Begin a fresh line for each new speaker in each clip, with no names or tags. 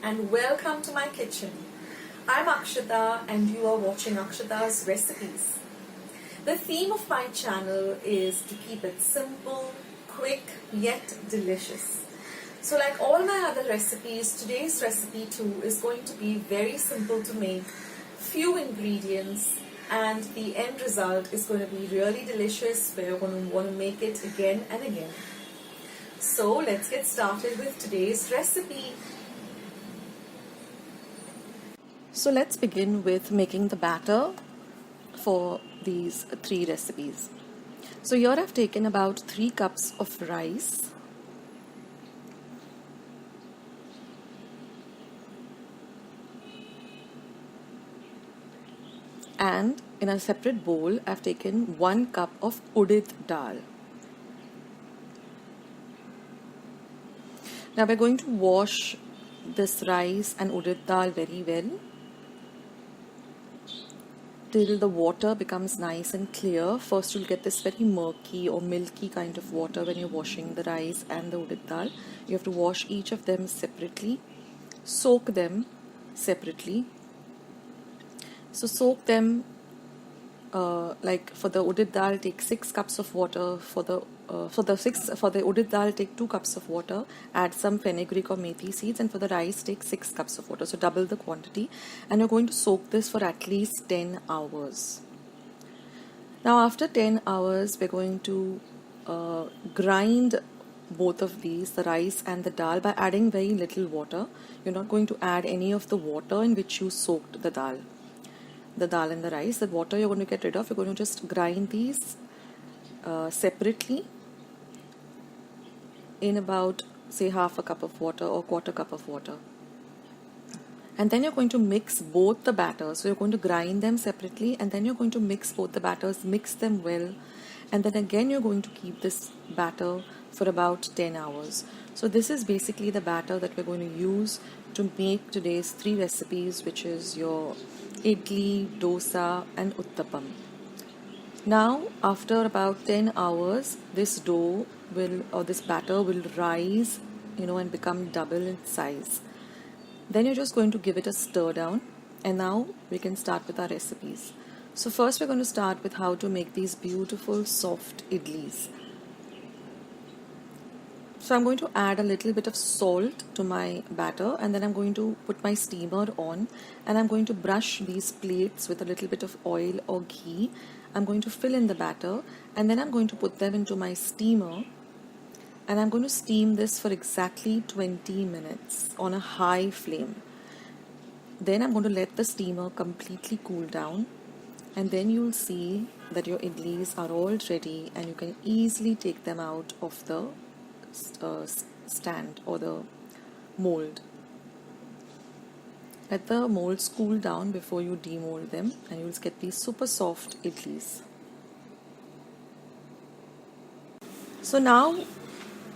and welcome to my kitchen. I'm Akshata and you are watching Akshata's Recipes. The theme of my channel is to keep it simple, quick, yet delicious. So like all my other recipes, today's recipe too is going to be very simple to make, few ingredients, and the end result is going to be really delicious where you're going to want to make it again and again. So let's get started with today's recipe. So let's begin with making the batter for these three recipes. So here I've taken about 3 cups of rice, and in a separate bowl I've taken 1 cup of udid dal. Now we're going to wash this rice and udid dal very well till the water becomes nice and clear. First you'll get this very murky or milky kind of water when you're washing the rice and the udid dal. You have to wash each of them separately, soak them separately. So soak them like for the udid dal take 6 cups of water, for the udid dal take 2 cups of water, add some fenugreek or methi seeds, and for the rice take 6 cups of water, so double the quantity, and you're going to soak this for at least 10 hours. Now after 10 hours we're going to grind both of these, the rice and the dal, by adding very little water. You're not going to add any of the water in which you soaked the dal and the rice. The water you're going to get rid of. You're going to just grind these separately in about say half a cup of water or quarter cup of water, and then you're going to mix both the batters. So you're going to grind them separately and then you're going to mix both the batters, mix them well, and then again you're going to keep this batter for about 10 hours. So this is basically the batter that we're going to use to make today's 3 recipes, which is your idli, dosa and uttapam. Now after about 10 hours this dough will, or this batter will rise, and become double in size. Then you're just going to give it a stir down, and now we can start with our recipes. So first we're going to start with how to make these beautiful soft idlis. So I'm going to add a little bit of salt to my batter, and then I'm going to put my steamer on, and I'm going to brush these plates with a little bit of oil or ghee. I'm going to fill in the batter, and then I'm going to put them into my steamer, and I'm going to steam this for exactly 20 minutes on a high flame. Then I'm going to let the steamer completely cool down, and then you'll see that your idlis are all ready and you can easily take them out of the stand or the mold. Let the molds cool down before you demold them, and you'll get these super soft idlis. So now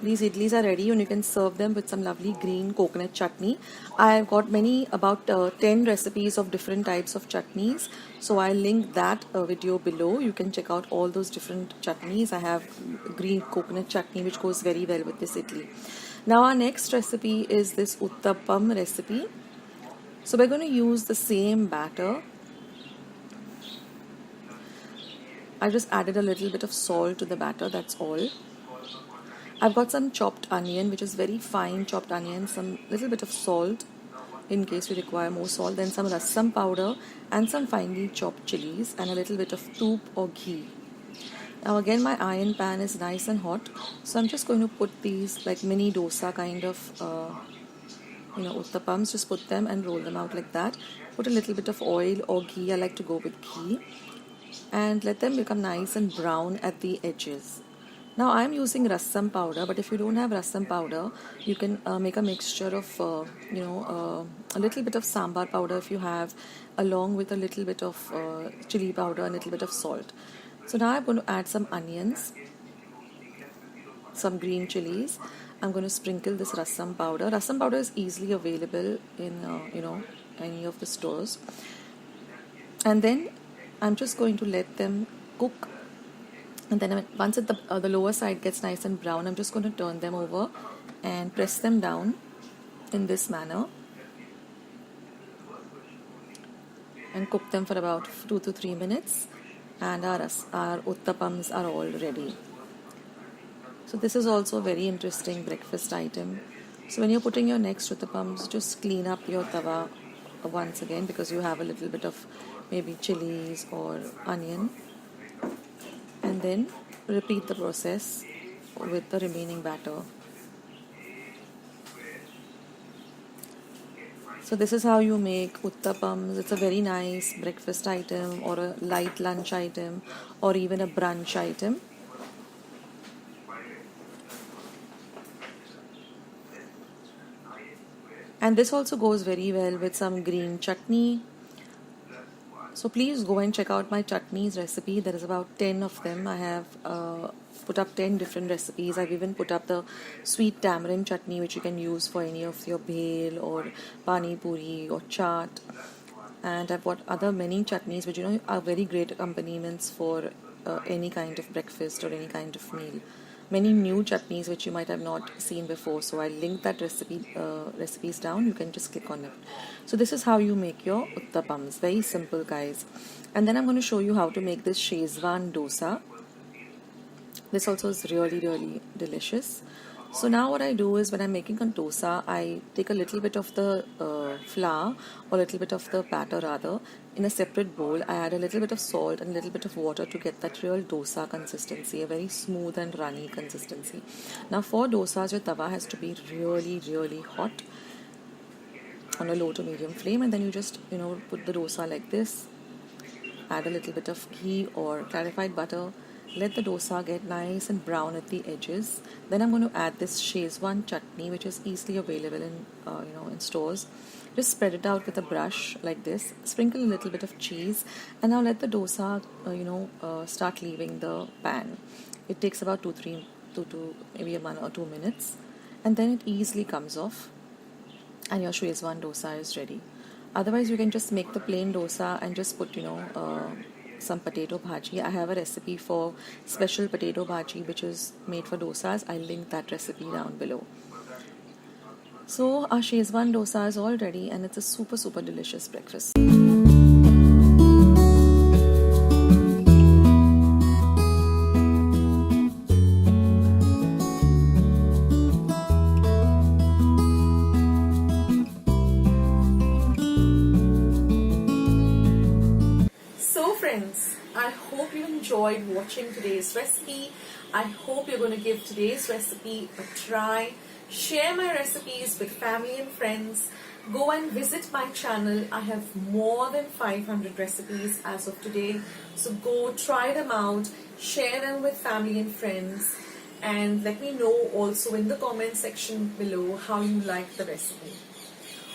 these idlis are ready and you can serve them with some lovely green coconut chutney. I've got about 10 recipes of different types of chutneys, so I'll link that video below. You can check out all those different chutneys. I have green coconut chutney which goes very well with this idli. Now our next recipe is this uttapam recipe. So we're going to use the same batter. I just added a little bit of salt to the batter, that's all. I've got some chopped onion, which is very fine chopped onion, some little bit of salt in case we require more salt, then some rasam powder and some finely chopped chilies, and a little bit of toop or ghee. Now again my iron pan is nice and hot, so I'm just going to put these like mini dosa kind of uttapams. Just put them and roll them out like that. Put a little bit of oil or ghee, I like to go with ghee, and let them become nice and brown at the edges. Now I'm using rasam powder, but if you don't have rasam powder, you can make a mixture of a little bit of sambar powder if you have, along with a little bit of chili powder and a little bit of salt. So now I'm going to add some onions, some green chilies. I'm going to sprinkle this rasam powder. Rasam powder is easily available in any of the stores, and then I'm just going to let them cook. And then once the lower side gets nice and brown, I'm just going to turn them over and press them down in this manner. and cook them for about 2 to 3 minutes, and our uttapams are all ready. So this is also a very interesting breakfast item. So when you're putting your next uttapams, just clean up your tawa once again, because you have a little bit of maybe chilies or onion, and then repeat the process with the remaining batter. So this is how you make uttapams. It's a very nice breakfast item or a light lunch item or even a brunch item. And this also goes very well with some green chutney. So please go and check out my chutneys recipe. There is about 10 of them. I have put up 10 different recipes. I've even put up the sweet tamarind chutney, which you can use for any of your bhel or Paani Puri or chaat. And I've got other many chutneys which are very great accompaniments for any kind of breakfast or any kind of meal. Many new chutneys which you might have not seen before. So I'll link that recipes down. You can just click on it. So this is how you make your uttapams. Very simple, guys. And then I'm going to show you how to make this Schezwan dosa. This also is really, really delicious. So now what I do is, when I'm making a dosa, I take a little bit of the flour, or a little bit of the batter rather, in a separate bowl. I add a little bit of salt and a little bit of water to get that real dosa consistency, a very smooth and runny consistency. Now for dosas, your tawa has to be really, really hot on a low to medium flame, and then you just put the dosa like this, add a little bit of ghee or clarified butter, let the dosa get nice and brown at the edges. Then I'm going to add this Schezwan chutney, which is easily available in stores. Just spread it out with a brush like this, sprinkle a little bit of cheese, and now let the dosa start leaving the pan. It takes about 2 to maybe 1 or 2 minutes, and then it easily comes off and your Schezwan dosa is ready. Otherwise, you can just make the plain dosa and just put some potato bhaji. I have a recipe for special potato bhaji which is made for dosas. I'll link that recipe down below. So our Schezwan dosa is all ready, and it's a super, super delicious breakfast. So friends, I hope you enjoyed watching today's recipe. I hope you're going to give today's recipe a try. Share my recipes with family and friends. Go and visit my channel. I have more than 500 recipes as of today. So go try them out, share them with family and friends, and let me know also in the comment section below how you like the recipe.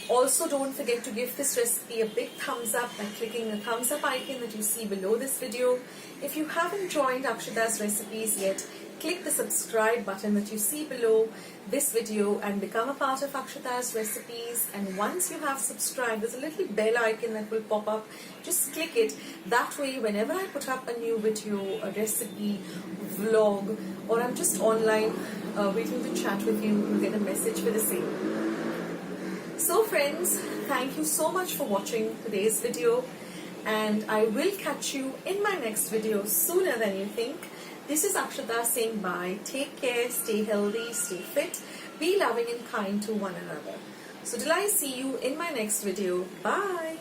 Also, don't forget to give this recipe a big thumbs up by clicking the thumbs up icon that you see below this video. If you haven't joined Akshata's Recipes yet, click the subscribe button that you see below this video and become a part of Akshata's Recipes. And once you have subscribed, there's a little bell icon that will pop up. Just click it. That way, whenever I put up a new video, a recipe, vlog, or I'm just online waiting to chat with you, you'll get a message for the same. So friends, thank you so much for watching today's video, and I will catch you in my next video sooner than you think. This is Akshata saying bye. Take care, stay healthy, stay fit, be loving and kind to one another. So till I see you in my next video, bye.